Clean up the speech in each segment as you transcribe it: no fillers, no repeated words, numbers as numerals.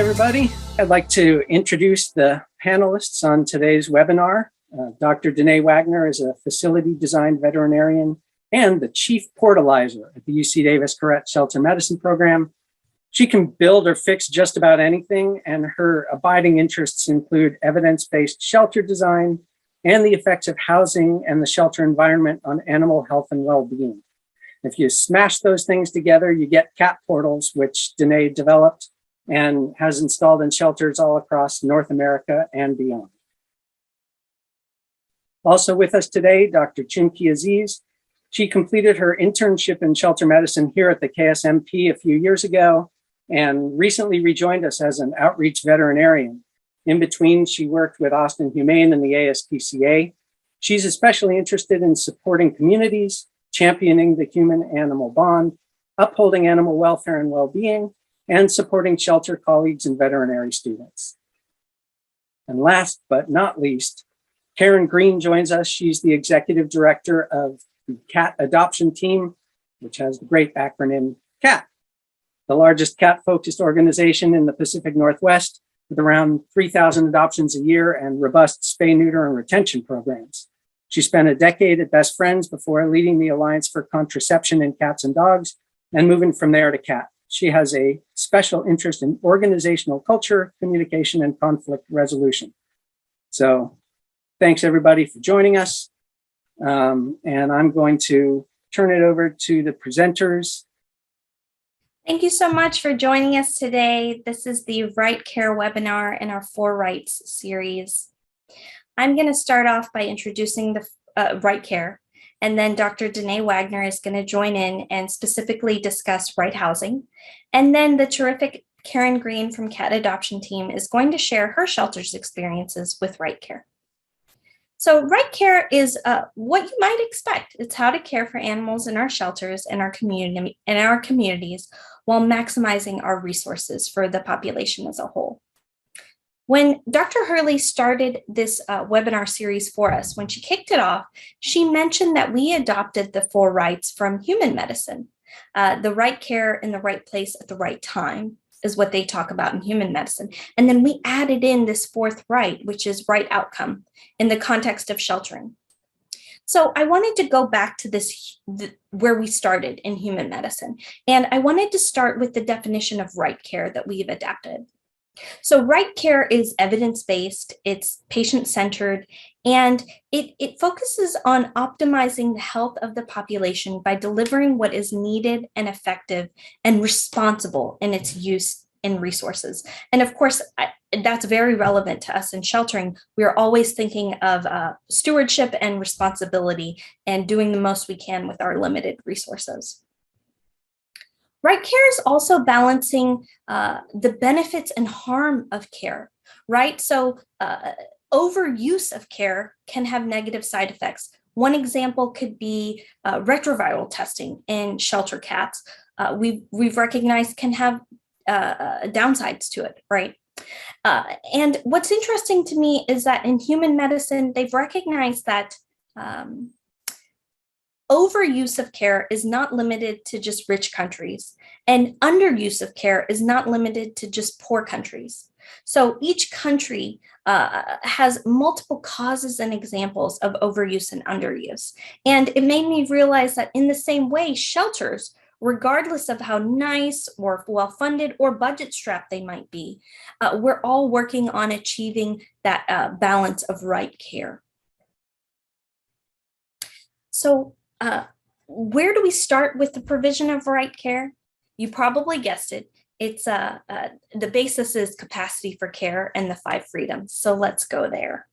everybody. I'd like to introduce the panelists on today's webinar. Dr. Denae Wagner is a facility design veterinarian and the chief portalizer at the UC Davis Corrett Shelter Medicine Program. She can build or fix just about anything, and her abiding interests include evidence-based shelter design and the effects of housing and the shelter environment on animal health and well-being. If you smash those things together, you get cat portals, which Denae developed and has installed in shelters all across North America and beyond. Also with us today, Dr. Chumkee Aziz. She completed her internship in shelter medicine here at the KSMP a few years ago and recently rejoined us as an outreach veterinarian. In between, she worked with Austin Humane and the ASPCA. She's especially interested in supporting communities, championing the human-animal bond, upholding animal welfare and well-being, and supporting shelter colleagues and veterinary students. And last but not least, Karen Green joins us. She's the executive director of the cat adoption team, which has the great acronym CAT, the largest cat-focused organization in the Pacific Northwest, with around 3,000 adoptions a year and robust spay, neuter, and retention programs. She spent a decade at Best Friends before leading the Alliance for Contraception in Cats and Dogs and moving from there to CAT. She has a special interest in organizational culture, communication, and conflict resolution. So thanks everybody for joining us. And I'm going to turn it over to the presenters. Thank you so much for joining us today. This is the Right Care webinar in our 4 Rights series. I'm going to start off by introducing the Right Care, and then Dr. Denae Wagner is going to join in and specifically discuss right housing. And then the terrific Karen Green from Cat Adoption Team is going to share her shelter's experiences with Right Care. So Right Care is what you might expect. It's how to care for animals in our shelters and our communities while maximizing our resources for the population as a whole. When Dr. Hurley started this webinar series for us, when she kicked it off, she mentioned that we adopted the 4 rights from human medicine. The right care in the right place at the right time is what they talk about in human medicine. And then we added in this 4th right, which is right outcome in the context of sheltering. So I wanted to go back to where we started in human medicine. And I wanted to start with the definition of right care that we've adapted. So right care is evidence-based, it's patient-centered, and it focuses on optimizing the health of the population by delivering what is needed and effective and responsible in its use in resources. And of course, that's very relevant to us in sheltering. We're always thinking of stewardship and responsibility and doing the most we can with our limited resources. Right care is also balancing the benefits and harm of care, right? So overuse of care can have negative side effects. One example could be retroviral testing in shelter cats. We've recognized can have downsides to it, right? And what's interesting to me is that in human medicine, they've recognized that overuse of care is not limited to just rich countries, and underuse of care is not limited to just poor countries. So each country has multiple causes and examples of overuse and underuse. And it made me realize that in the same way, shelters, regardless of how nice or well-funded or budget-strapped they might be, we're all working on achieving that balance of right care. So where do we start with the provision of right care? You probably guessed it. It's the basis is capacity for care and the 5 freedoms. So let's go there.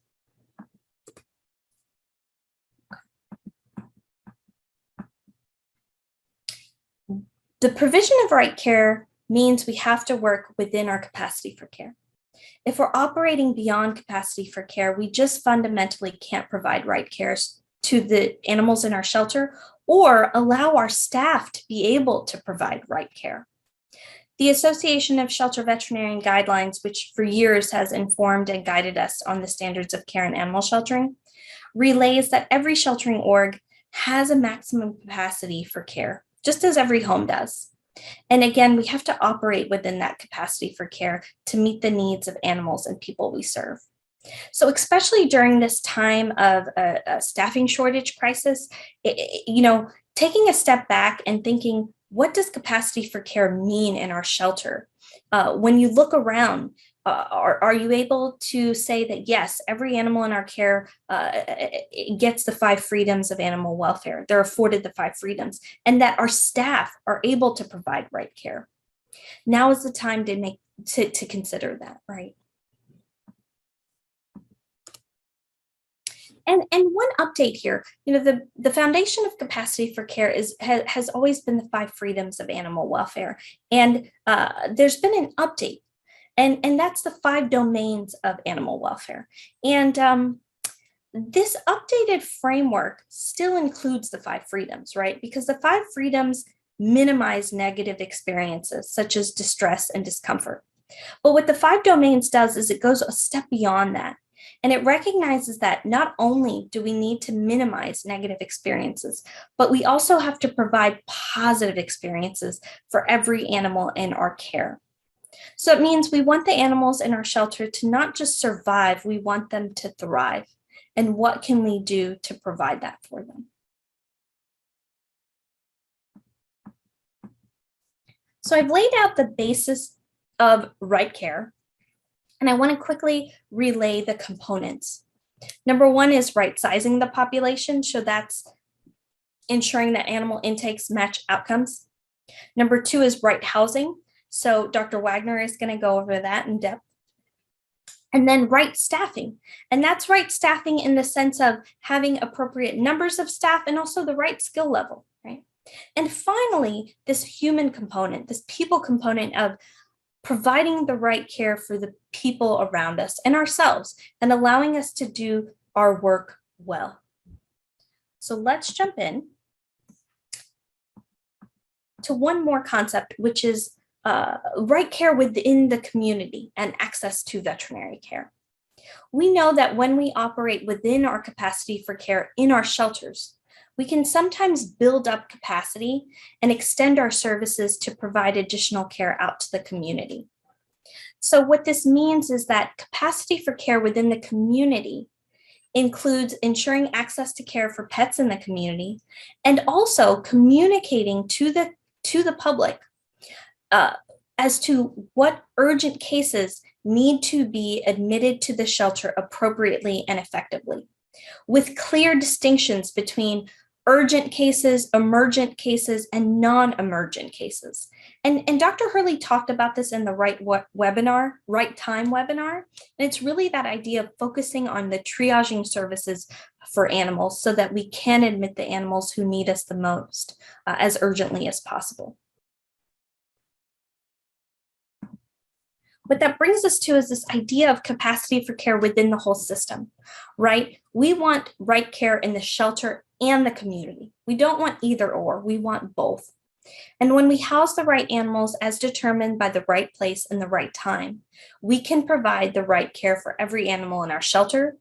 The provision of right care means we have to work within our capacity for care. If we're operating beyond capacity for care, we just fundamentally can't provide right care to the animals in our shelter or allow our staff to be able to provide right care. The Association of Shelter Veterinarian Guidelines, which for years has informed and guided us on the standards of care in animal sheltering, relays that every sheltering org has a maximum capacity for care, just as every home does. And again, we have to operate within that capacity for care to meet the needs of animals and people we serve. So especially during this time of a staffing shortage crisis, taking a step back and thinking, what does capacity for care mean in our shelter? When you look around, are you able to say that, yes, every animal in our care gets the 5 freedoms of animal welfare? They're afforded the 5 freedoms, and that our staff are able to provide right care. Now is the time to consider that, right? And one update here, the foundation of capacity for care has always been the 5 freedoms of animal welfare. And there's been an update, and that's the 5 domains of animal welfare. And this updated framework still includes the 5 freedoms, right? Because the 5 freedoms minimize negative experiences such as distress and discomfort. But what the 5 domains does is it goes a step beyond that. And it recognizes that not only do we need to minimize negative experiences, but we also have to provide positive experiences for every animal in our care. So it means we want the animals in our shelter to not just survive, we want them to thrive. And what can we do to provide that for them? So I've laid out the basis of right care, and I want to quickly relay the components. Number 1 is right sizing the population. So that's ensuring that animal intakes match outcomes. Number 2 is right housing. So Dr. Wagner is going to go over that in depth. And then right staffing. And that's right staffing in the sense of having appropriate numbers of staff and also the right skill level, right? And finally, this human component, this people component of providing the right care for the people around us and ourselves and allowing us to do our work well. So let's jump in to one more concept, which is right care within the community and access to veterinary care. We know that when we operate within our capacity for care in our shelters, we can sometimes build up capacity and extend our services to provide additional care out to the community. So what this means is that capacity for care within the community includes ensuring access to care for pets in the community and also communicating to the public as to what urgent cases need to be admitted to the shelter appropriately and effectively, with clear distinctions between urgent cases, emergent cases, and non-emergent cases. And Dr. Hurley talked about this in the right time webinar. And it's really that idea of focusing on the triaging services for animals so that we can admit the animals who need us the most as urgently as possible. What that brings us to is this idea of capacity for care within the whole system, right? We want right care in the shelter and the community. We don't want either or, we want both. And when we house the right animals as determined by the right place and the right time, we can provide the right care for every animal in our shelter.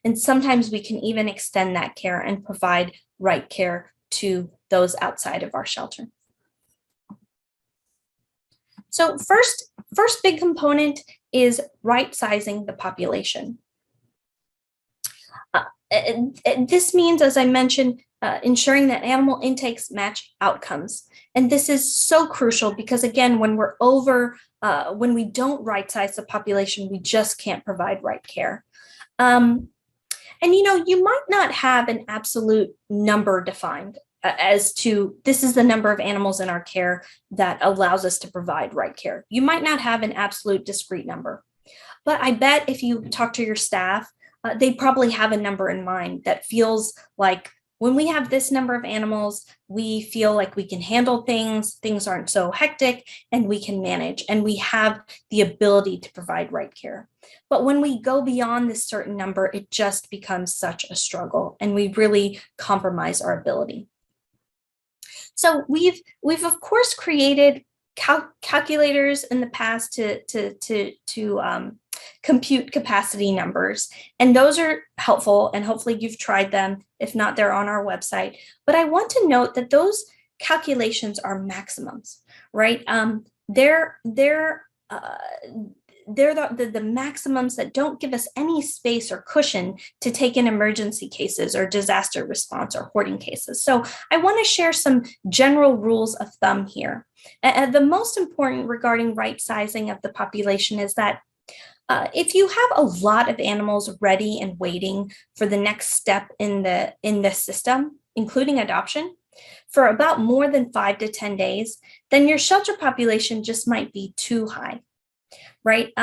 And sometimes we can even extend that care and provide right care to those outside of our shelter. So first big component is right sizing the population. This means, as I mentioned, ensuring that animal intakes match outcomes. And this is so crucial because, again, when we don't right size the population, we just can't provide right care. And you might not have an absolute number defined as to this is the number of animals in our care that allows us to provide right care. You might not have an absolute discrete number, but I bet if you talk to your staff, they probably have a number in mind that feels like when we have this number of animals, we feel like we can handle things aren't so hectic, and we can manage, and we have the ability to provide right care. But when we go beyond this certain number, it just becomes such a struggle, and we really compromise our ability. So we've of course created calculators in the past to compute capacity numbers, and those are helpful, and hopefully you've tried them. If not, they're on our website. But I want to note that those calculations are maximums, right? They're the maximums that don't give us any space or cushion to take in emergency cases or disaster response or hoarding cases. So I want to share some general rules of thumb here. The most important regarding right sizing of the population is that if you have a lot of animals ready and waiting for the next step in the system, including adoption, for about more than 5 to 10 days, then your shelter population just might be too high, right?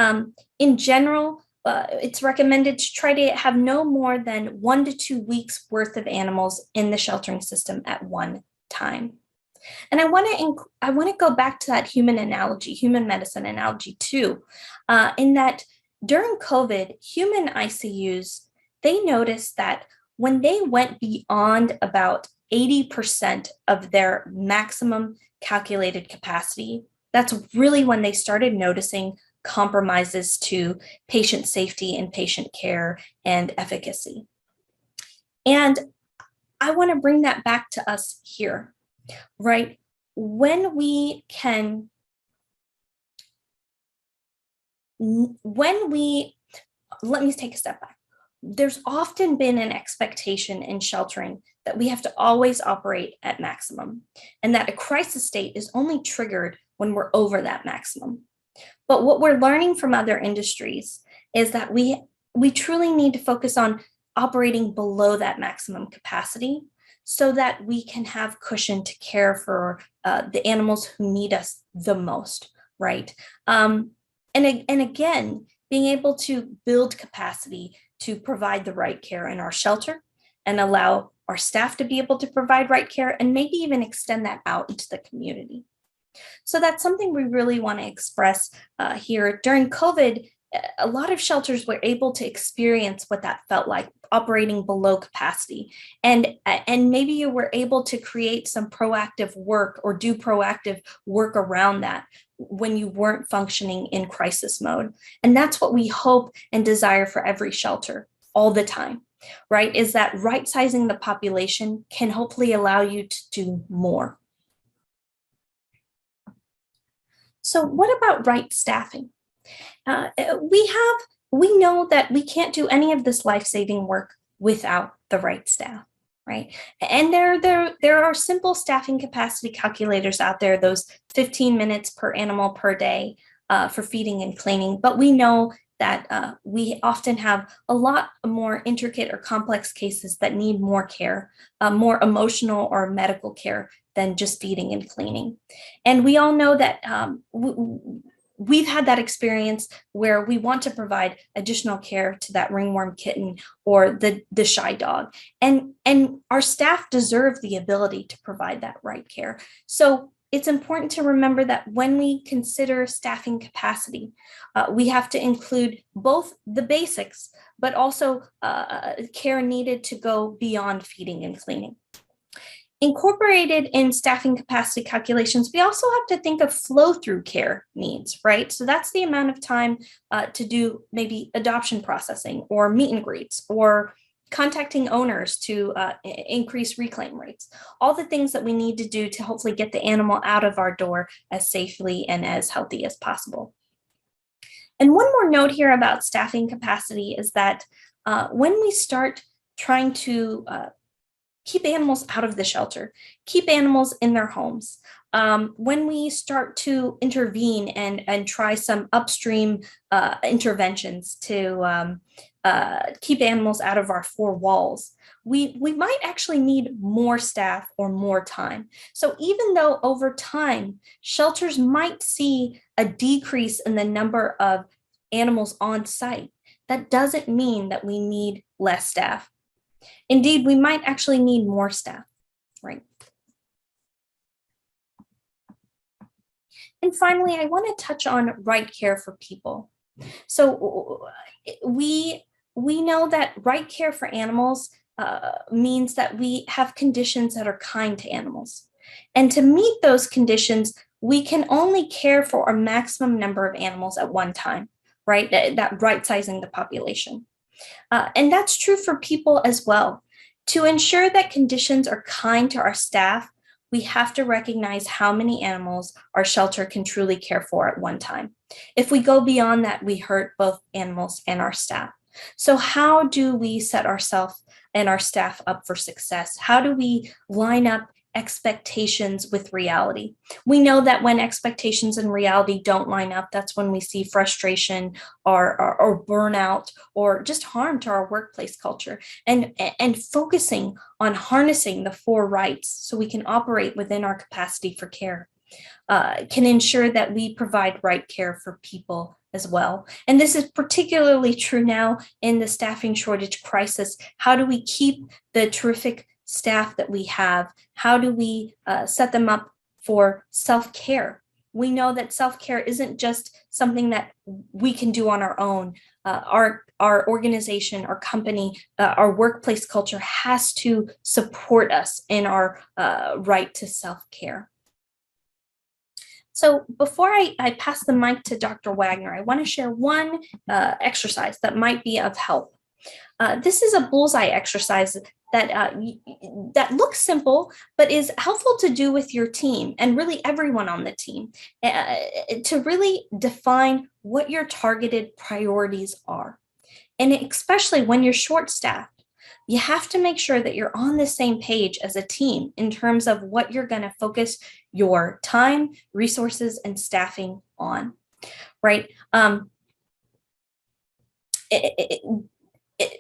In general, it's recommended to try to have no more than 1 to 2 weeks worth of animals in the sheltering system at one time. And I want to go back to that human medicine analogy too, in that during COVID, human ICUs, they noticed that when they went beyond about 80% of their maximum calculated capacity, that's really when they started noticing compromises to patient safety and patient care and efficacy. And I want to bring that back to us here, right? Let me take a step back. There's often been an expectation in sheltering that we have to always operate at maximum, and that a crisis state is only triggered when we're over that maximum. But what we're learning from other industries is that we truly need to focus on operating below that maximum capacity so that we can have cushion to care for the animals who need us the most, right? And again, being able to build capacity to provide the right care in our shelter and allow our staff to be able to provide right care and maybe even extend that out into the community. So that's something we really want to express here. During COVID, a lot of shelters were able to experience what that felt like, operating below capacity. And maybe you were able to create some proactive work or do proactive work around that when you weren't functioning in crisis mode. And that's what we hope and desire for every shelter all the time, right? Is that right sizing the population can hopefully allow you to do more. So what about right staffing? We know that we can't do any of this life-saving work without the right staff, right? And there are simple staffing capacity calculators out there, those 15 minutes per animal per day for feeding and cleaning. But we know that we often have a lot more intricate or complex cases that need more care, more emotional or medical care than just feeding and cleaning. And we all know that we've had that experience where we want to provide additional care to that ringworm kitten or the shy dog. And our staff deserve the ability to provide that right care. So it's important to remember that when we consider staffing capacity, we have to include both the basics, but also care needed to go beyond feeding and cleaning. Incorporated in staffing capacity calculations, we also have to think of flow-through care needs, right? So that's the amount of time to do maybe adoption processing or meet and greets or contacting owners to increase reclaim rates, all the things that we need to do to hopefully get the animal out of our door as safely and as healthy as possible. And one more note here about staffing capacity is that when we start trying to keep animals out of the shelter, keep animals in their homes, when we start to intervene and try some upstream interventions to keep animals out of our four walls, we might actually need more staff or more time. So even though over time, shelters might see a decrease in the number of animals on site, that doesn't mean that we need less staff. Indeed, we might actually need more staff, right? And finally, I want to touch on right care for people. So we know that right care for animals means that we have conditions that are kind to animals. And to meet those conditions, we can only care for a maximum number of animals at one time, right? That right sizing the population. And that's true for people as well. To ensure that conditions are kind to our staff, we have to recognize how many animals our shelter can truly care for at one time. If we go beyond that, we hurt both animals and our staff. So how do we set ourselves and our staff up for success? How do we line up expectations with reality? We know that when expectations and reality don't line up, that's when we see frustration or burnout or just harm to our workplace culture. And focusing on harnessing the 4 rights so we can operate within our capacity for care can ensure that we provide right care for people as well. And this is particularly true now in the staffing shortage crisis. How do we keep the terrific staff that we have? How do we set them up for self-care? We know that self-care isn't just something that we can do on our own. Our organization, our company, our workplace culture has to support us in our right to self-care. So before I pass the mic to Dr. Wagner, I want to share one exercise that might be of help. This is a bullseye exercise that looks simple, but is helpful to do with your team and really everyone on the team to really define what your targeted priorities are. And especially when you're short-staffed, you have to make sure that you're on the same page as a team in terms of what you're going to focus your time, resources, and staffing on, right?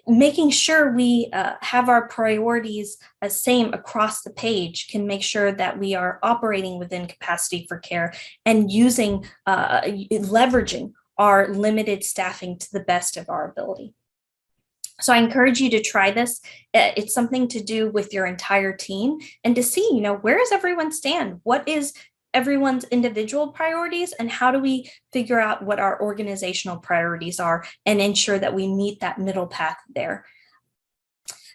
Making sure we have our priorities same across the page can make sure that we are operating within capacity for care and using, leveraging our limited staffing to the best of our ability. So I encourage you to try this. It's something to do with your entire team and to see, where does everyone stand? What is everyone's individual priorities, and how do we figure out what our organizational priorities are and ensure that we meet that middle path there?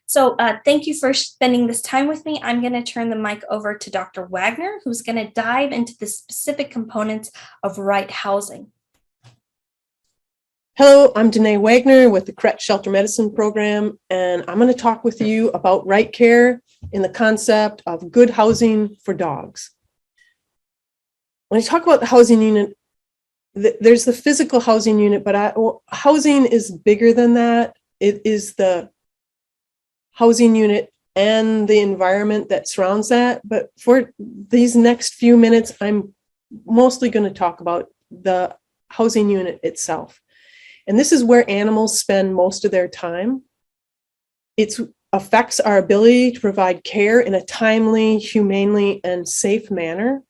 So thank you for spending this time with me. I'm going to turn the mic over to Dr. Wagner, who's going to dive into the specific components of right housing. Hello, I'm Denae Wagner with the Correct Shelter Medicine Program, and I'm going to talk with you about right care in the concept of good housing for dogs. When I talk about the housing unit, there's the physical housing unit, but housing is bigger than that. It is the housing unit and the environment that surrounds that. But for these next few minutes, I'm mostly going to talk about the housing unit itself. And this is where animals spend most of their time. It affects our ability to provide care in a timely, humanely, and safe manner.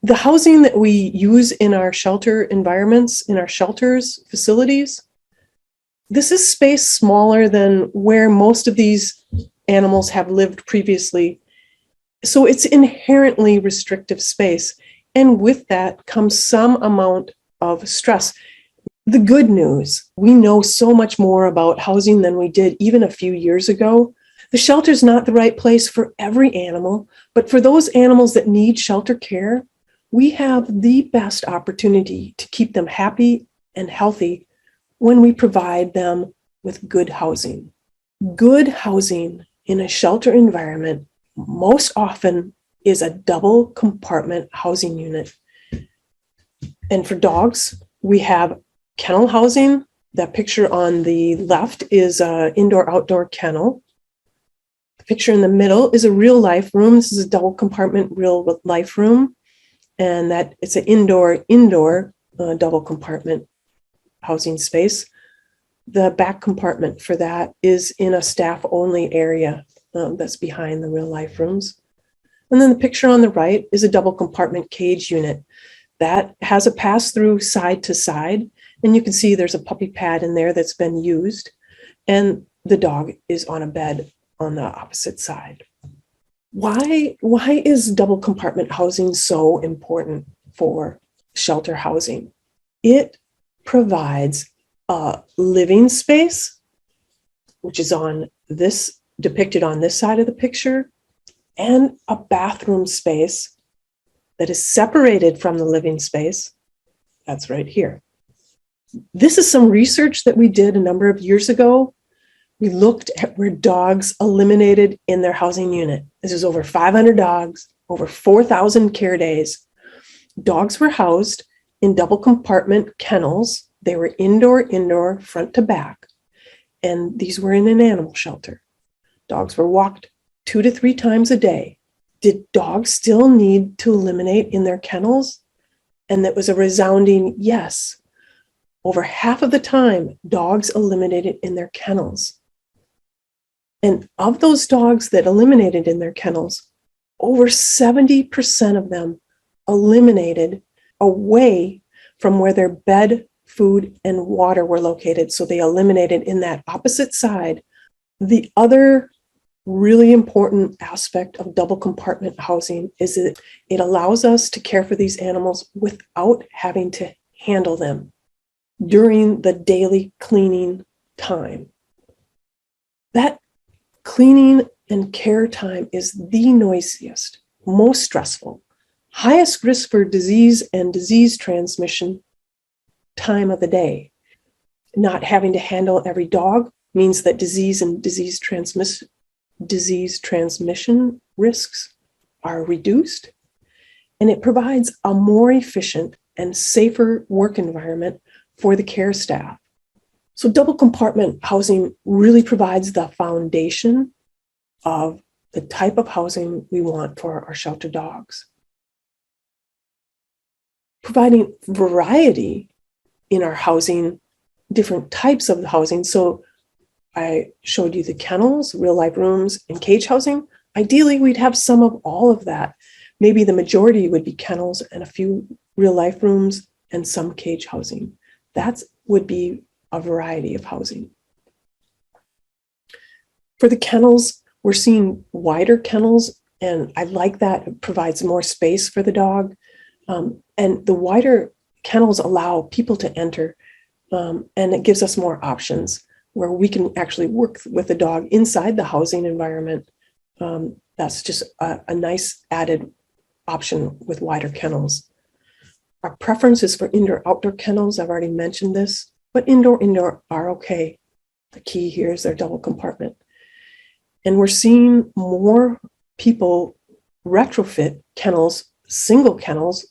The housing that we use in our shelter environments, in our shelters, facilities, this is space smaller than where most of these animals have lived previously. So it's inherently restrictive space. And with that comes some amount of stress. The good news, we know so much more about housing than we did even a few years ago. The shelter's not the right place for every animal, but for those animals that need shelter care, we have the best opportunity to keep them happy and healthy when we provide them with good housing. Good housing in a shelter environment most often is a double compartment housing unit. And for dogs, we have kennel housing. That picture on the left is an indoor-outdoor kennel. The picture in the middle is a real life room. This is a double compartment real life room. And that it's an indoor double compartment housing space. The back compartment for that is in a staff only area that's behind the real life rooms. And then the picture on the right is a double compartment cage unit that has a pass through side to side. And you can see there's a puppy pad in there that's been used, and the dog is on a bed on the opposite side. Why is double compartment housing so important for shelter housing? It provides a living space, which is depicted on this side of the picture, and a bathroom space that is separated from the living space. That's right here. This is some research that we did a number of years ago. We looked at where dogs eliminated in their housing unit. This is over 500 dogs, over 4,000 care days. Dogs were housed in double compartment kennels. They were indoor, front to back. And these were in an animal shelter. Dogs were walked 2 to 3 times a day. Did dogs still need to eliminate in their kennels? And that was a resounding yes. Over half of the time, dogs eliminated in their kennels. And of those dogs that eliminated in their kennels, over 70% of them eliminated away from where their bed, food, and water were located. So they eliminated in that opposite side. The other really important aspect of double compartment housing is that it allows us to care for these animals without having to handle them during the daily cleaning time. That cleaning and care time is the noisiest, most stressful, highest risk for disease and disease transmission time of the day. Not having to handle every dog means that disease and disease transmission risks are reduced, and it provides a more efficient and safer work environment for the care staff. So double compartment housing really provides the foundation of the type of housing we want for our shelter dogs. Providing variety in our housing, different types of housing. So I showed you the kennels, real life rooms, and cage housing. Ideally, we'd have some of all of that. Maybe the majority would be kennels and a few real life rooms and some cage housing. That would be a variety of housing. For the kennels, we're seeing wider kennels, and I like that. It provides more space for the dog. And the wider kennels allow people to enter, and it gives us more options where we can actually work with the dog inside the housing environment. That's just a nice added option with wider kennels. Our preference is for indoor-outdoor kennels. I've already mentioned this, but indoor are okay. The key here is their double compartment. And we're seeing more people retrofit kennels, single kennels,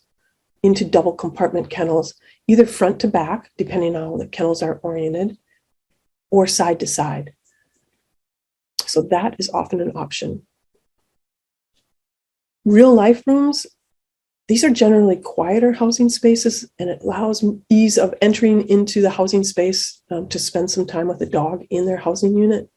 into double compartment kennels, either front to back, depending on how the kennels are oriented, or side to side. So that is often an option. Real life rooms, these are generally quieter housing spaces, and it allows ease of entering into the housing space to spend some time with the dog in their housing unit.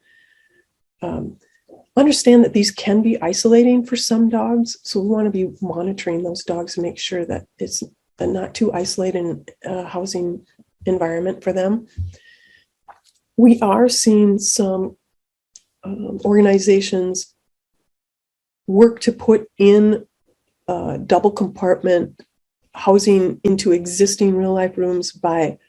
Understand that these can be isolating for some dogs, so we want to be monitoring those dogs and make sure that it's a not too isolated housing environment for them. We are seeing some organizations work to put in double compartment housing into existing real life rooms by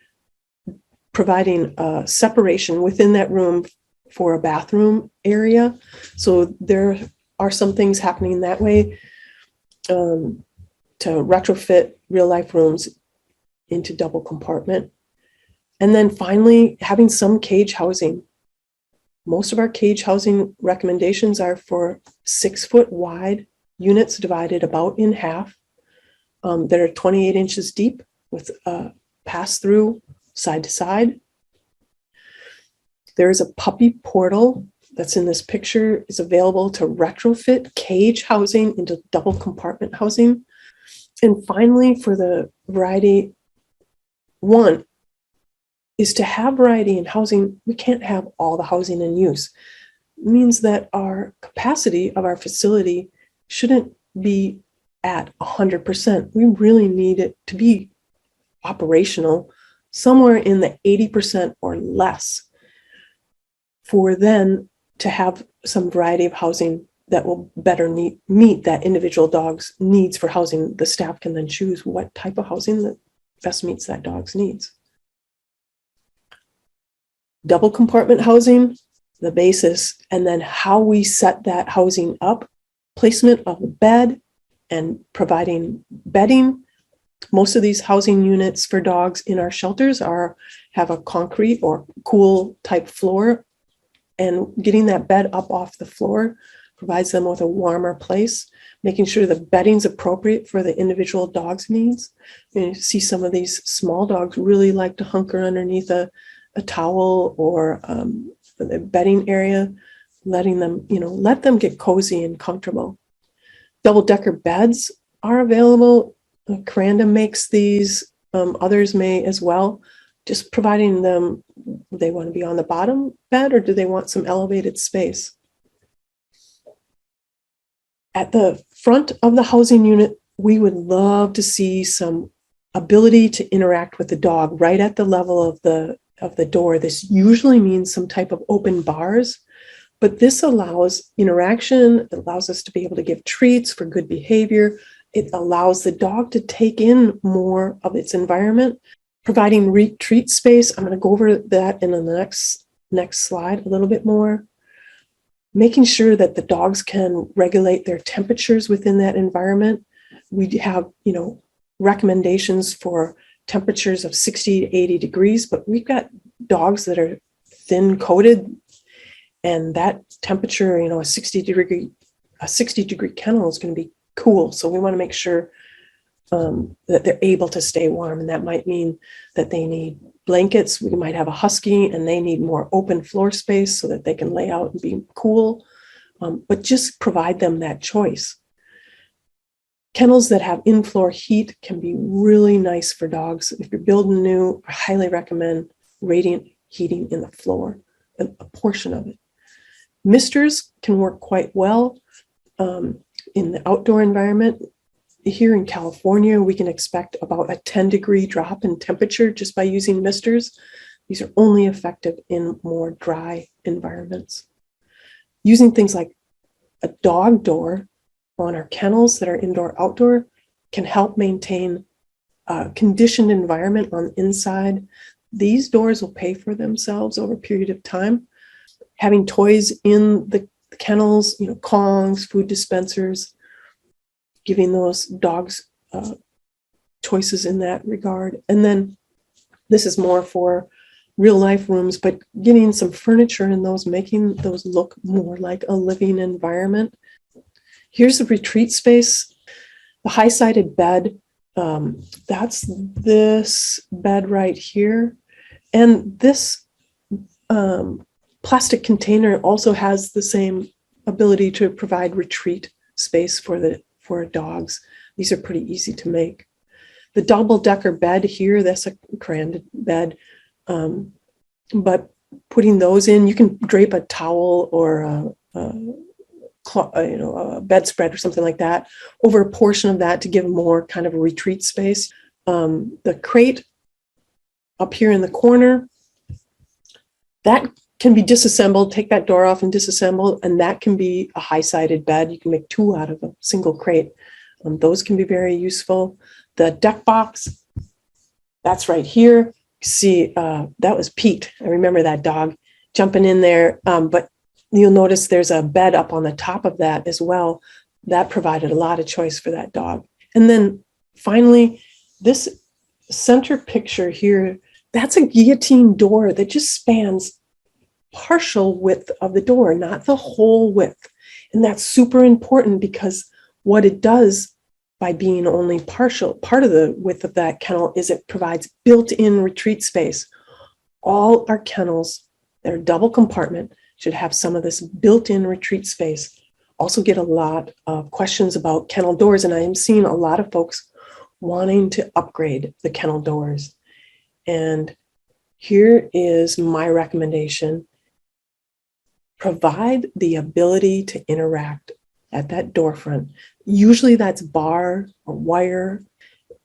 providing separation within that room for a bathroom area. So there are some things happening that way to retrofit real life rooms into double compartment. And then finally, having some cage housing. Most of our cage housing recommendations are for 6-foot wide units divided about in half that are 28 inches deep with pass through side to side. There is a puppy portal that's in this picture, is available to retrofit cage housing into double compartment housing. And finally, for the variety, one is to have variety in housing. We can't have all the housing in use. It means that our capacity of our facility shouldn't be at 100%. We really need it to be operational somewhere in the 80% or less, for then to have some variety of housing that will better meet that individual dog's needs for housing. The staff can then choose what type of housing that best meets that dog's needs. Double compartment housing, the basis, and then how we set that housing up, placement of the bed and providing bedding. Most of these housing units for dogs in our shelters have a concrete or cool type floor, and getting that bed up off the floor provides them with a warmer place. making sure the bedding's appropriate for the individual dog's needs. You see some of these small dogs really like to hunker underneath a towel or the bedding area, letting them, let them get cozy and comfortable. Double-decker beds are available. Crandom makes these, others may as well, just providing them, they want to be on the bottom bed or do they want some elevated space? At the front of the housing unit, we would love to see some ability to interact with the dog right at the level of the door. This usually means some type of open bars, but this allows interaction. It allows us to be able to give treats for good behavior. It allows the dog to take in more of its environment, providing retreat space. I'm going to go over that in the next slide a little bit more. Making sure that the dogs can regulate their temperatures within that environment. We have, recommendations for temperatures of 60 to 80 degrees, but we've got dogs that are thin coated, and that temperature, a 60 degree kennel is going to be cool. So we want to make sure that they're able to stay warm, and that might mean that they need blankets. We might have a husky and they need more open floor space so that they can lay out and be cool, but just provide them that choice. Kennels that have in-floor heat can be really nice for dogs. If you're building new, I highly recommend radiant heating in the floor, a portion of it. Misters can work quite well in the outdoor environment. Here in California, we can expect about a 10-degree drop in temperature just by using misters. These are only effective in more dry environments. Using things like a dog door on our kennels that are indoor-outdoor can help maintain a conditioned environment on the inside. These doors will pay for themselves over a period of time. Having toys in the kennels, Kongs, food dispensers, giving those dogs choices in that regard. And then this is more for real life rooms, but getting some furniture in those, making those look more like a living environment. Here's the retreat space, the high-sided bed. That's this bed right here. And this plastic container also has the same ability to provide retreat space for dogs. These are pretty easy to make. The double-decker bed here, that's a cranded bed, but putting those in, you can drape a towel or a bedspread or something like that over a portion of that to give more kind of a retreat space. The crate up here in the corner, that can be disassembled. Take that door off and disassemble, and that can be a high-sided bed. You can make two out of a single crate. Those can be very useful. The deck box, that's right here. See, that was Pete. I remember that dog jumping in there, but you'll notice there's a bed up on the top of that as well. That provided a lot of choice for that dog. And then finally, this center picture here, that's a guillotine door that just spans partial width of the door, not the whole width. And that's super important because what it does by being only partial, part of the width of that kennel, is it provides built-in retreat space. All our kennels that are double compartment should have some of this built-in retreat space. Also get a lot of questions about kennel doors, and I am seeing a lot of folks wanting to upgrade the kennel doors. And here is my recommendation. Provide the ability to interact at that door front. Usually that's bar or wire.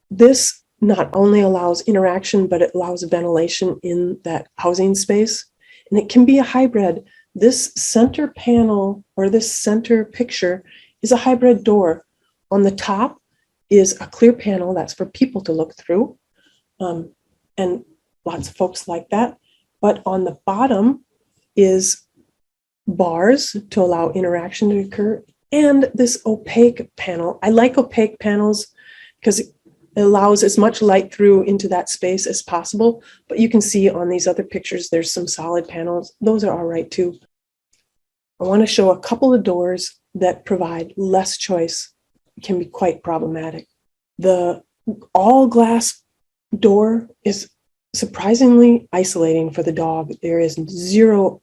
This not only allows interaction, but it allows ventilation in that housing space. And it can be a hybrid. This center panel or this center picture is a hybrid door. On the top is a clear panel that's for people to look through. And lots of folks like that. But on the bottom is bars to allow interaction to occur, and this opaque panel. I like opaque panels because it allows as much light through into that space as possible, but you can see on these other pictures, there's some solid panels. Those are all right too. I want to show a couple of doors that provide less choice can be quite problematic. The all glass door is surprisingly isolating for the dog. There is zero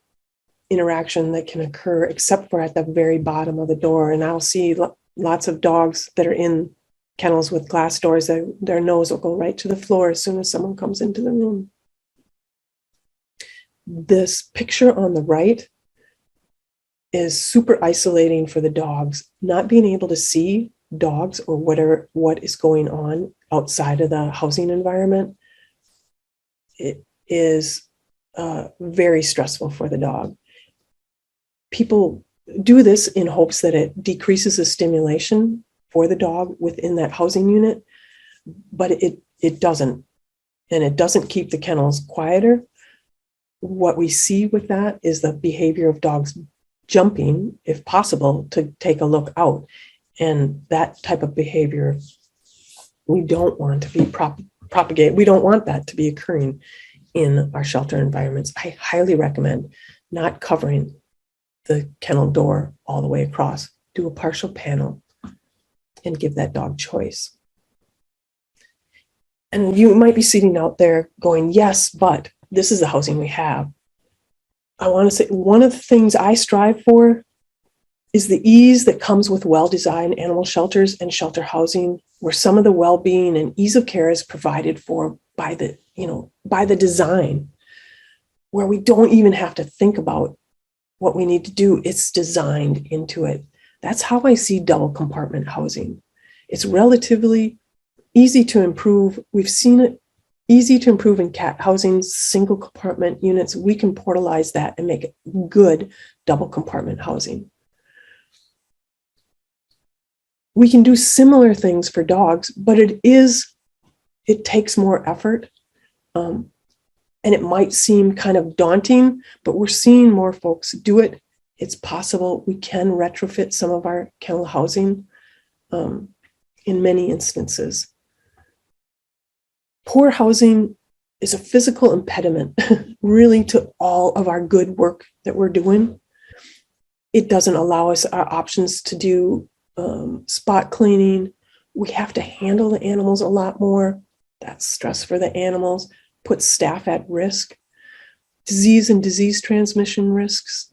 interaction that can occur except for at the very bottom of the door. And I'll see lots of dogs that are in kennels with glass doors that their nose will go right to the floor as soon as someone comes into the room. This picture on the right is super isolating for the dogs. Not being able to see dogs or what is going on outside of the housing environment, it is very stressful for the dog. People do this in hopes that it decreases the stimulation for the dog within that housing unit, but it doesn't. And it doesn't keep the kennels quieter. What we see with that is the behavior of dogs jumping, if possible, to take a look out. And that type of behavior, we don't want to be propagated. We don't want that to be occurring in our shelter environments. I highly recommend not covering the kennel door all the way across. Do a partial panel and give that dog choice. And you might be sitting out there going, yes, but this is the housing we have. I want to say one of the things I strive for is the ease that comes with well-designed animal shelters and shelter housing, where some of the well-being and ease of care is provided for by the design, where we don't even have to think about what we need to do. It's designed into it. That's how I see double compartment housing. It's relatively easy to improve. We've seen it easy to improve in cat housing, single compartment units. We can portalize that and make it good double compartment housing. We can do similar things for dogs, but it takes more effort. And it might seem kind of daunting, but we're seeing more folks do it. It's possible. We can retrofit some of our kennel housing in many instances. Poor housing is a physical impediment, really, to all of our good work that we're doing. It doesn't allow us our options to do spot cleaning. We have to handle the animals a lot more. That's stress for the animals, puts staff at risk. Disease and disease transmission risks.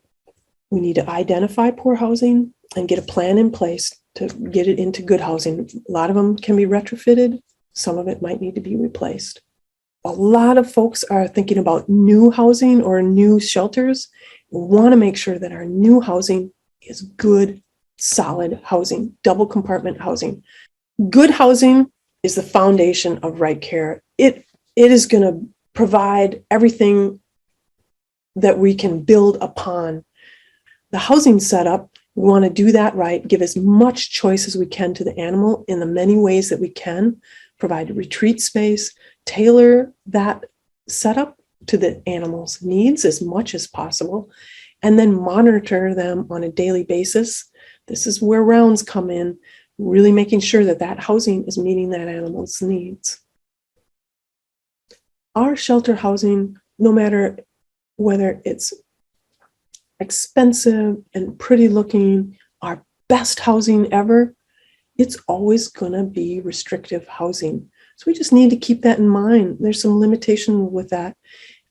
We need to identify poor housing and get a plan in place to get it into good housing. A lot of them can be retrofitted. Some of it might need to be replaced. A lot of folks are thinking about new housing or new shelters. We want to make sure that our new housing is good, solid housing, double compartment housing. Good housing is the foundation of right care. It is going to provide everything that we can build upon. The housing setup, we want to do that right, give as much choice as we can to the animal in the many ways that we can, provide a retreat space, tailor that setup to the animal's needs as much as possible, and then monitor them on a daily basis. This is where rounds come in, really making sure that that housing is meeting that animal's needs. Our shelter housing, no matter whether it's expensive and pretty looking, our best housing ever, it's always going to be restrictive housing. So we just need to keep that in mind. There's some limitation with that.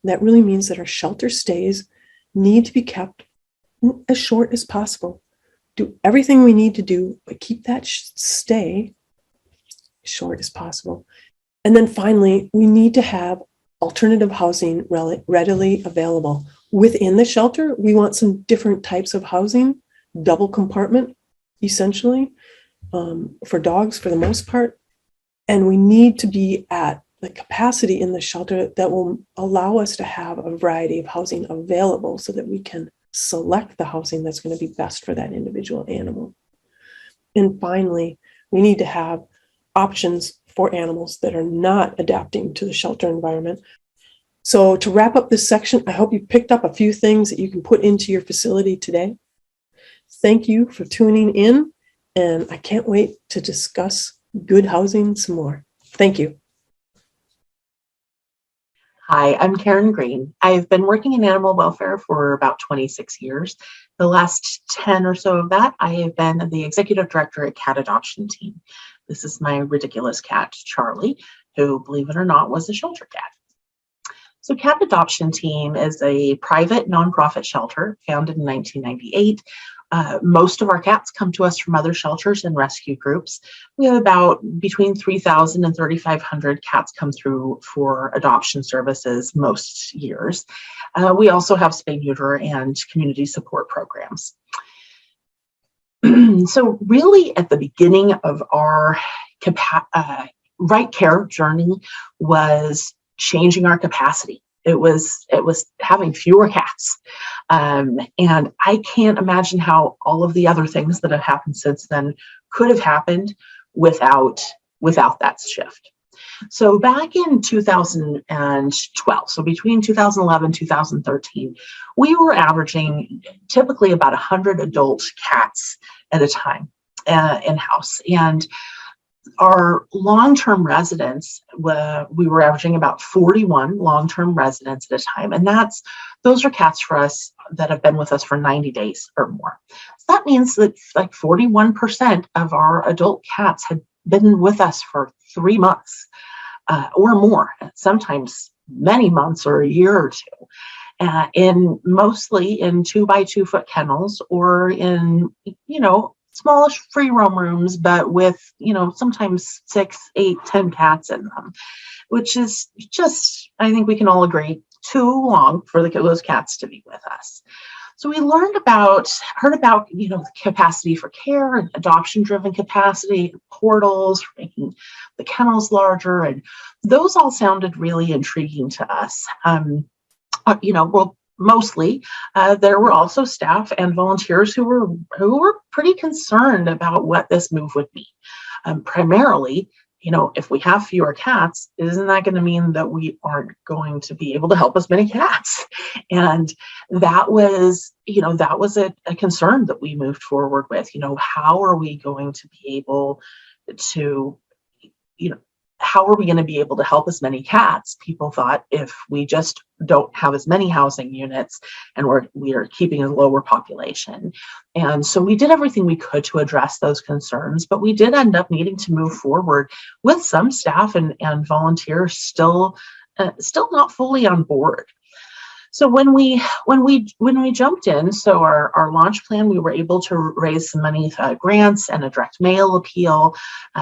That really means that our shelter stays need to be kept as short as possible. Do everything we need to do, but keep that stay as short as possible. And then finally, we need to have alternative housing readily available. Within the shelter, we want some different types of housing, double compartment, essentially, for dogs for the most part. And we need to be at the capacity in the shelter that will allow us to have a variety of housing available so that we can select the housing that's going to be best for that individual animal. And finally, we need to have options for animals that are not adapting to the shelter environment. So to wrap up this section, I hope you picked up a few things that you can put into your facility today. Thank you for tuning in, and I can't wait to discuss good housing some more. Thank you. Hi, I'm Karen Green. I've been working in animal welfare for about 26 years. The last 10 or so of that, I have been the executive director at Cat Adoption Team. This is my ridiculous cat, Charlie, who, believe it or not, was a shelter cat. So Cat Adoption Team is a private nonprofit shelter founded in 1998. Most of our cats come to us from other shelters and rescue groups. We have about between 3,000 and 3,500 cats come through for adoption services most years. We also have spay neuter and community support programs. So really at the beginning of our right care journey was changing our capacity. It was having fewer cats. And I can't imagine how all of the other things that have happened since then could have happened without that shift. So back in 2012, so between 2011 and 2013, we were averaging typically about 100 adult cats at a time in-house. And our long-term residents, we were averaging about 41 long-term residents at a time. And those are cats for us that have been with us for 90 days or more. So that means that like 41% of our adult cats had been with us for 3 months or more, sometimes many months or a year or two, mostly in 2x2 foot kennels or in, smallish free roam rooms, but with, sometimes 6, 8, 10 cats in them, which is just, I think we can all agree, too long for those cats to be with us. So we heard about, the capacity for care and adoption-driven capacity, portals, making the kennels larger, and those all sounded really intriguing to us. Mostly, there were also staff and volunteers who were pretty concerned about what this move would be. Primarily, if we have fewer cats, isn't that going to mean that we aren't going to be able to help as many cats? And that was a concern that we moved forward with. How are we going to be able to, how are we going to be able to help as many cats? People thought if we just don't have as many housing units and we are keeping a lower population. And so we did everything we could to address those concerns, but we did end up needing to move forward with some staff and volunteers still not fully on board. So when we jumped in, so our launch plan, we were able to raise some money, grants and a direct mail appeal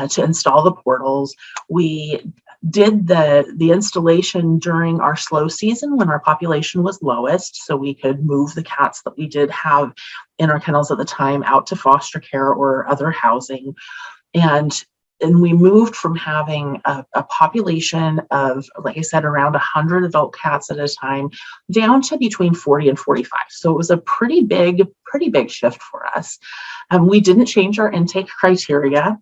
to install the portals. We did the installation during our slow season when our population was lowest, so we could move the cats that we did have in our kennels at the time out to foster care or other housing. And we moved from having a population of, like I said, around 100 adult cats at a time down to between 40 and 45. So it was a pretty big shift for us. We didn't change our intake criteria.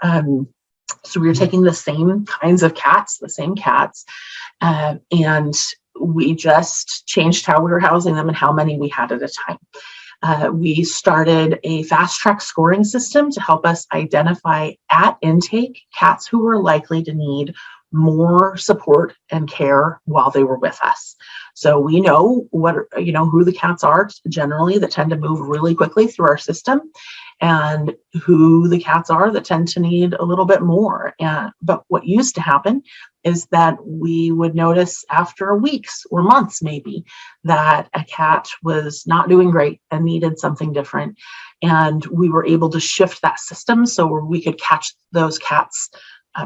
So we were taking the same kinds of cats, and we just changed how we were housing them and how many we had at a time. We started a fast track scoring system to help us identify at intake cats who were likely to need more support and care while they were with us. So we know who the cats are generally that tend to move really quickly through our system, and who the cats are that tend to need a little bit more. But what used to happen is that we would notice after weeks or months maybe that a cat was not doing great and needed something different. And we were able to shift that system so we could catch those cats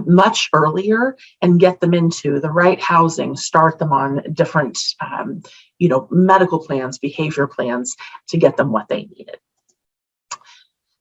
much earlier and get them into the right housing, start them on different, medical plans, behavior plans to get them what they needed.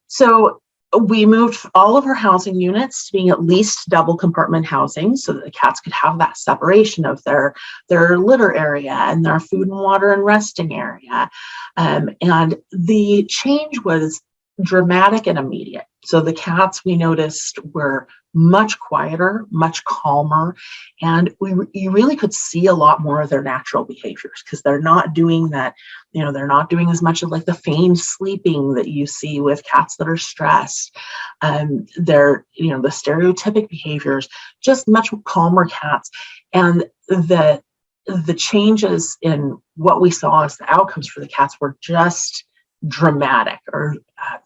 So we moved all of our housing units to being at least double compartment housing so that the cats could have that separation of their litter area and their food and water and resting area. And the change was dramatic and immediate. So the cats we noticed were much quieter, much calmer, and you really could see a lot more of their natural behaviors because they're not doing that, they're not doing as much of like the feigned sleeping that you see with cats that are stressed. They're, the stereotypic behaviors, just much calmer cats. And the the changes in what we saw as the outcomes for the cats were just dramatic.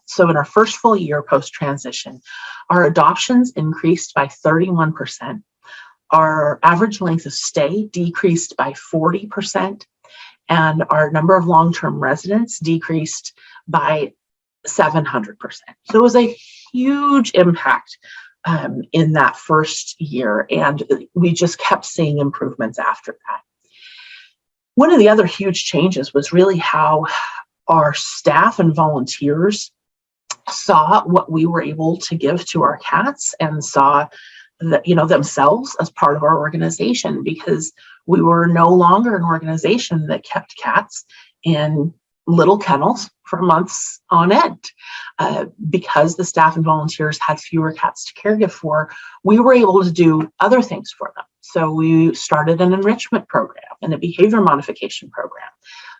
So in our first full year post-transition, our adoptions increased by 31%. Our average length of stay decreased by 40%, and our number of long-term residents decreased by 700%. So it was a huge impact in that first year, and we just kept seeing improvements after that. One of the other huge changes was really how our staff and volunteers saw what we were able to give to our cats and saw that, themselves as part of our organization, because we were no longer an organization that kept cats in little kennels for months on end. Because the staff and volunteers had fewer cats to caregive for, we were able to do other things for them. So we started an enrichment program and a behavior modification program.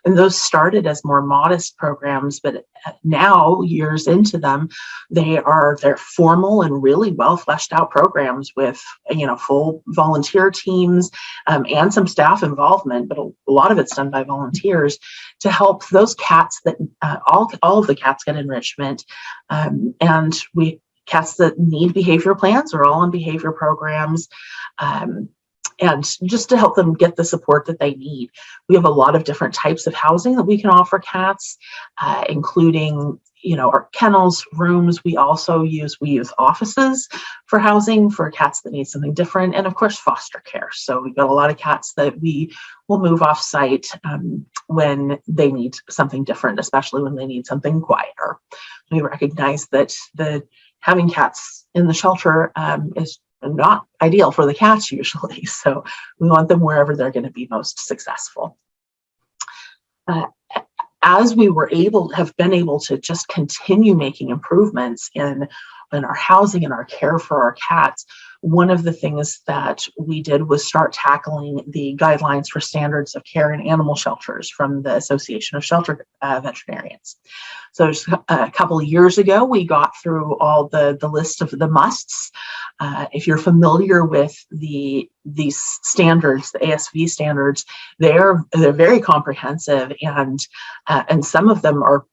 And those started as more modest programs, but now, years into them, they're formal and really well fleshed out programs with, full volunteer teams and some staff involvement, but a lot of it's done by volunteers to help those cats that all of the cats get enrichment. And cats that need behavior plans are all in behavior programs. And just to help them get the support that they need. We have a lot of different types of housing that we can offer cats, including, our kennels, rooms. We use offices for housing for cats that need something different, and of course, foster care. So we've got a lot of cats that we will move off site when they need something different, especially when they need something quieter. We recognize that having cats in the shelter is not ideal for the cats usually. So we want them wherever they're going to be most successful. As we have been able to just continue making improvements in our housing and our care for our cats, one of the things that we did was start tackling the guidelines for standards of care in animal shelters from the Association of Shelter Veterinarians. So just a couple of years ago, we got through all the list of the musts. If you're familiar with these standards, the ASV standards, they're very comprehensive, and some of them are,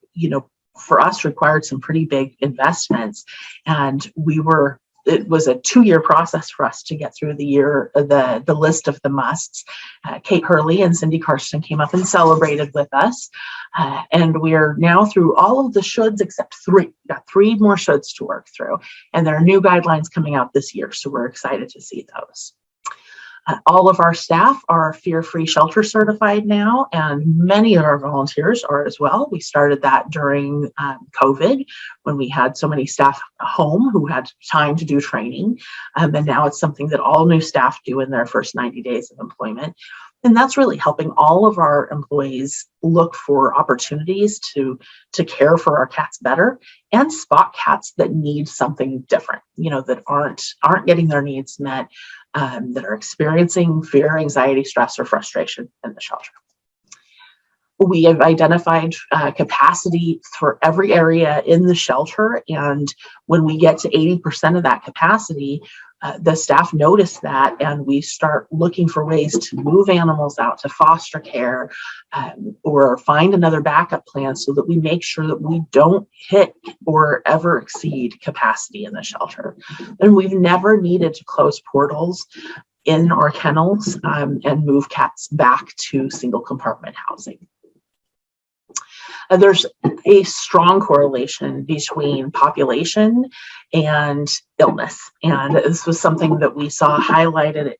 for us, required some pretty big investments. And it was a 2-year process for us to get through the list of the musts. Kate Hurley and Cindy Karsten came up and celebrated with us. And we are now through all of the shoulds except 3. We've got 3 more shoulds to work through. And there are new guidelines coming out this year, so we're excited to see those. All of our staff are fear-free shelter certified now, and many of our volunteers are as well. We started that during COVID, when we had so many staff home who had time to do training. And now it's something that all new staff do in their first 90 days of employment. And that's really helping all of our employees look for opportunities to care for our cats better and spot cats that need something different, that aren't getting their needs met, that are experiencing fear, anxiety, stress, or frustration in the shelter. We have identified capacity for every area in the shelter, and when we get to 80% of that capacity, the staff notice that, and we start looking for ways to move animals out to foster care or find another backup plan so that we make sure that we don't hit or ever exceed capacity in the shelter. And we've never needed to close portals in our kennels and move cats back to single compartment housing. There's a strong correlation between population and illness. And this was something that we saw highlighted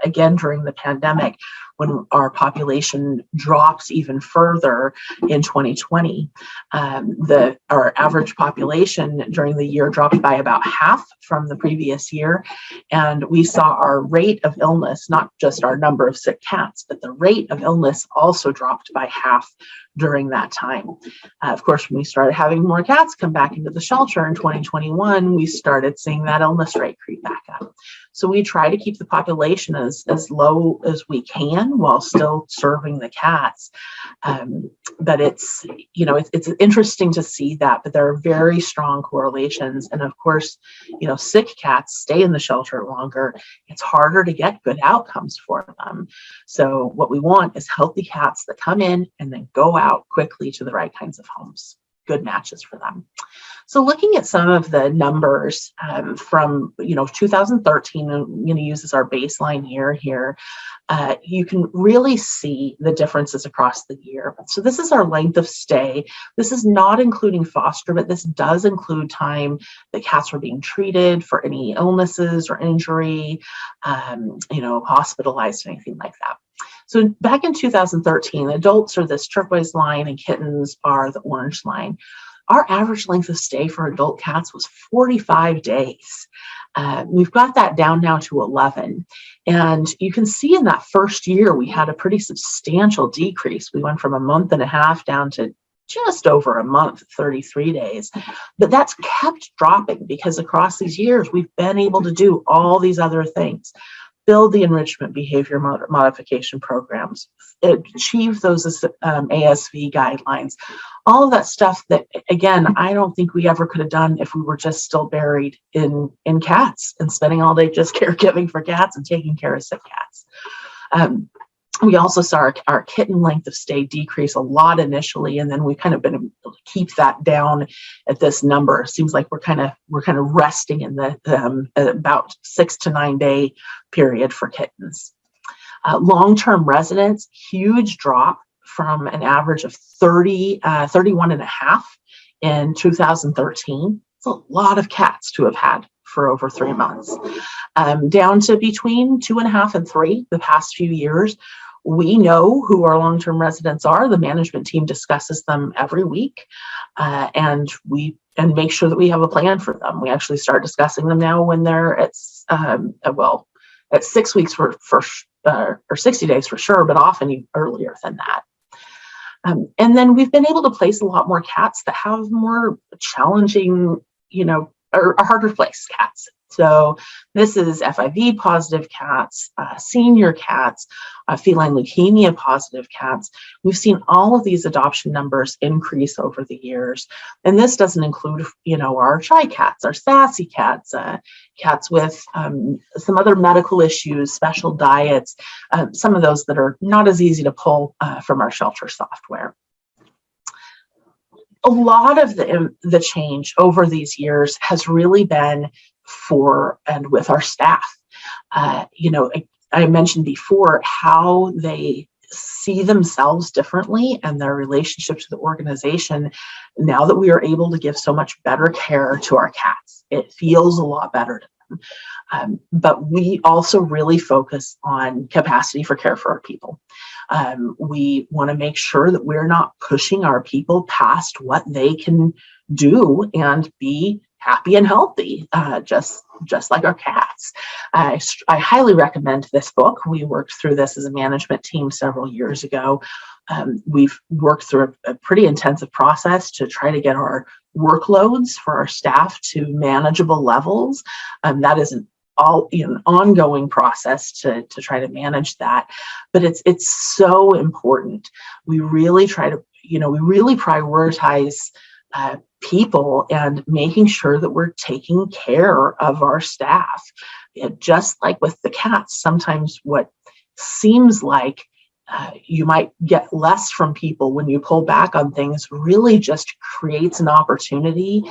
again during the pandemic, when our population dropped even further in 2020. Our average population during the year dropped by about half from the previous year. And we saw our rate of illness, not just our number of sick cats, but the rate of illness also dropped by half during that time. Of course, when we started having more cats come back into the shelter in 2021, we started seeing that illness rate creep back up. So we try to keep the population as low as we can while still serving the cats. But it's interesting to see that, but there are very strong correlations. And of course, sick cats stay in the shelter longer. It's harder to get good outcomes for them. So what we want is healthy cats that come in and then go out quickly to the right kinds of homes, good matches for them. So looking at some of the numbers from 2013, I'm going to use as our baseline year here, you can really see the differences across the year. So this is our length of stay. This is not including foster, but this does include time that cats were being treated for any illnesses or injury, hospitalized, anything like that. So back in 2013, adults are this turquoise line and kittens are the orange line. Our average length of stay for adult cats was 45 days. We've got that down now to 11. And you can see in that first year, we had a pretty substantial decrease. We went from a month and a half down to just over a month, 33 days. But that's kept dropping because across these years, we've been able to do all these other things. Build the enrichment behavior modification programs, achieve those ASV guidelines, all of that stuff that, again, I don't think we ever could have done if we were just still buried in cats and spending all day just caregiving for cats and taking care of sick cats. We also saw our kitten length of stay decrease a lot initially, and then we've kind of been able to keep that down at this number. It seems like we're kind of resting in the about 6 to 9 day period for kittens. Long-term residents, huge drop from an average of 31 and a half in 2013. It's a lot of cats to have had for over 3 months, down to between 2.5 and 3 the past few years. We know who our long-term residents are. The management team discusses them every week, and make sure that we have a plan for them. We actually start discussing them now when they're at 6 weeks or 60 days for sure, but often earlier than that. And then we've been able to place a lot more cats that have more challenging, or harder to place cats. So this is FIV positive cats, senior cats, feline leukemia positive cats. We've seen all of these adoption numbers increase over the years. And this doesn't include, our shy cats, our sassy cats, cats with some other medical issues, special diets, some of those that are not as easy to pull from our shelter software. A lot of the change over these years has really been for and with our staff. I mentioned before how they see themselves differently and their relationship to the organization now that we are able to give so much better care to our cats. It feels a lot better to them. But we also really focus on capacity for care for our people. We want to make sure that we're not pushing our people past what they can do and be happy and healthy, just like our cats. I highly recommend this book. We worked through this as a management team several years ago. We've worked through a pretty intensive process to try to get our workloads for our staff to manageable levels. That is an ongoing process to try to manage that, but it's so important. We really try to, we really prioritize people and making sure that we're taking care of our staff. Just like with the cats, sometimes what seems like you might get less from people when you pull back on things really just creates an opportunity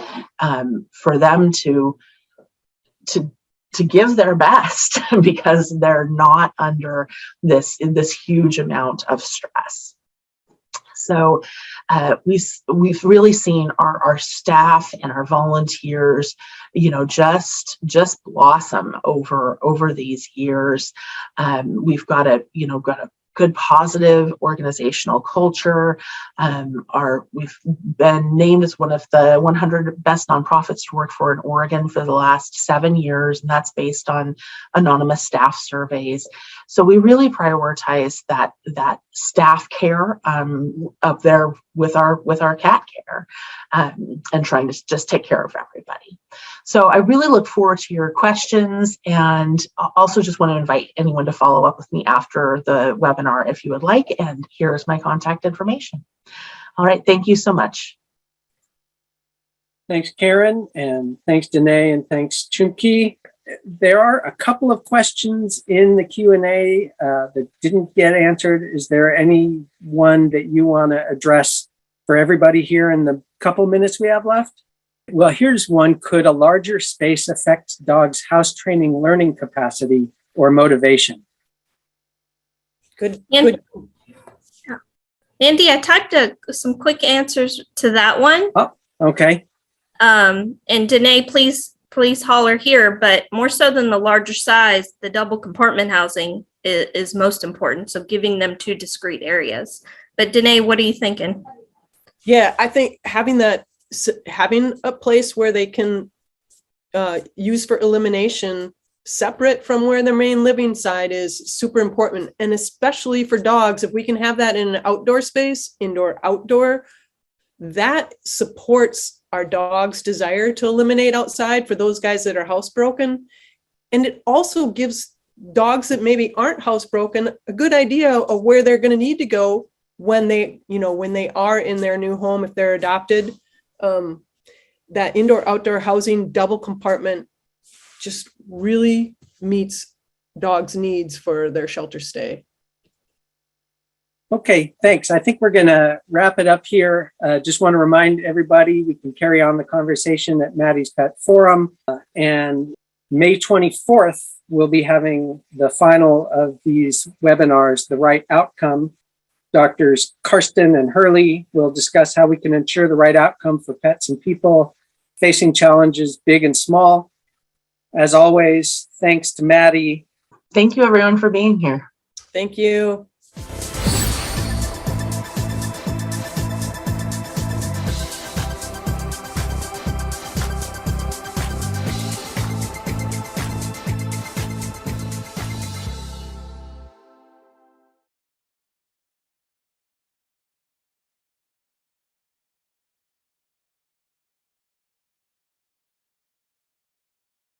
for them to give their best because they're not under this huge amount of stress. So we've really seen our staff and our volunteers, just blossom over these years. We've got a good, positive organizational culture. We've been named as one of the 100 best nonprofits to work for in Oregon for the last 7 years, and that's based on anonymous staff surveys. So we really prioritize that staff care up there with our cat care, and trying to just take care of everybody. So I really look forward to your questions, and also just want to invite anyone to follow up with me after the webinar if you would like, and here's my contact information. All right, thank you so much. Thanks, Karen, and thanks, Denae, and thanks, Chumkee. There are a couple of questions in the Q&A that didn't get answered. Is there any one that you want to address for everybody here in the couple minutes we have left? Well, here's one. Could a larger space affect dogs' house training learning capacity or motivation? Good. Andy, I typed some quick answers to that one. Oh, okay. And Denae, please holler here, but more so than the larger size, the double compartment housing is most important. So giving them 2 discrete areas. But Denae, what are you thinking? Yeah, I think having a place where they can use for elimination separate from where their main living side is super important. And especially for dogs, if we can have that in an outdoor space, indoor, outdoor, that supports our dog's desire to eliminate outside for those guys that are housebroken. And it also gives dogs that maybe aren't housebroken a good idea of where they're going to need to go when they are in their new home, if they're adopted. That indoor outdoor housing double compartment just really meets dogs' needs for their shelter stay. Okay, thanks. I think we're going to wrap it up here. Just want to remind everybody we can carry on the conversation at Maddie's Pet Forum. And May 24th, we'll be having the final of these webinars, The Right Outcome. Doctors Karsten and Hurley will discuss how we can ensure the right outcome for pets and people facing challenges big and small. As always, thanks to Maddie. Thank you, everyone, for being here. Thank you.